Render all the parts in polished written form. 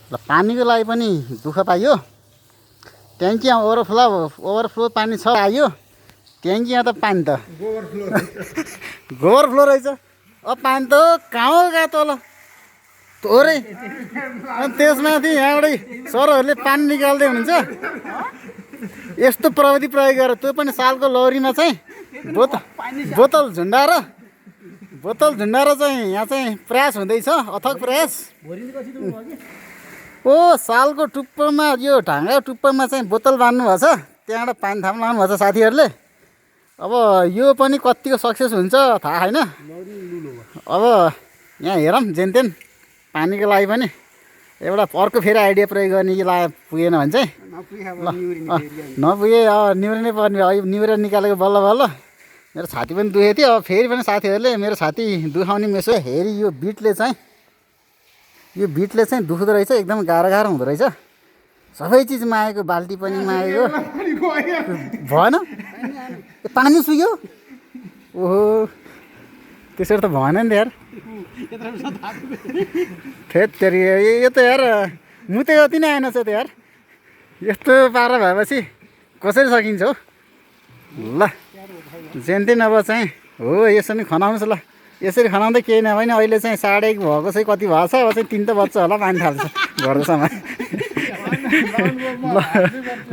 ल पानीको लागि पनि दुःख पाइयो। ट्याङ्की ओभरफ्लो पानी छ आयो। ट्याङ्कीमा त पानी त गोबर फ्लो रहेछ। अब पानी त कहाँ गयो तल थोरै। अनि त्यसमाथि यहाँबाटै सरहरूले पानी निकाल्दै हुनुहुन्छ। यस्तो प्रविधि प्रयोग गरेर त्यो पनि सालको लौरीमा चाहिँ बोतल झुन्डाएर चाहिँ यहाँ चाहिँ प्रयास हुँदैछ, अथक प्रयास। ओ सालको टुप्पोमा यो ढाङ्गा टुप्पोमा चाहिँ बोतल बान्नु भएको छ, त्यहाँबाट पानी थाप्न लाउनु भएको छ साथीहरूले। अब यो पनि कतिको सक्सेस हुन्छ थाहा छैन। अब यहाँ हेरौँ जेनतेन पानीको लागि पनि एउटा अर्को फेरि आइडिया प्रयोग गर्ने कि पुगेन भने चाहिँ नपुगे निहुर्नै पर्ने। अब निहुरेर निकालेको बल्ल बल्ल मेरो छाती पनि दुखेको थियो। अब फेरि पनि साथीहरूले मेरो छाती दुखाउने मेसो हेरी यो बिटले चाहिँ दुख्दो रहेछ, एकदम गाह्रो हुँदो रहेछ। सबै चिज मागेको, बाल्टी पनि मागेको भएन। पानी सुक्यो। ओहो त्यसरी त भएन नि त यार। थेत्तेरी यो त यार मुते जति नै आएन छ त यार। यस्तो पारा भएपछि कसरी सकिन्छ हौ। ल जेनतेन अब चाहिँ हो यसरी खनाउनुहोस् ल। यसरी खनाउँदै केही नभए नि अहिले चाहिँ 1:30 भएको चाहिँ कति भएको छ। अब चाहिँ 3 त बज्छ होला पानी थाल्छ घरसम्म।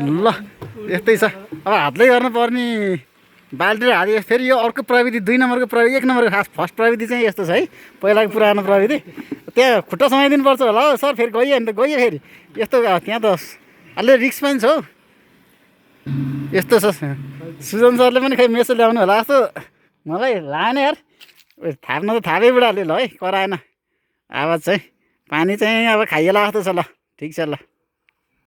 ल यस्तै छ। अब हातले गर्नुपर्ने बाल्टी र हात। फेरि यो अर्को प्रविधि 2 नम्बरको प्रविधि 1 नम्बरको खास फर्स्ट प्रविधि चाहिँ यस्तो छ है। पहिलाको पुरानो प्रविधि त्यहाँ खुट्टा समाइदिनुपर्छ होला हौ सर। फेरि गयो नि त गयो फेरि यस्तो त्यहाँ त अलि रिक्स पनि छ हौ। यस्तो छ। सुजन सरले पनि खै मेसो ल्याउनु होला जस्तो मलाई लागेन यार। थाप्न त थापे बुढाले ल है, कराएन आवाज चाहिँ। पानी चाहिँ अब खाइएला जस्तो छ। ल ठिक छ ल।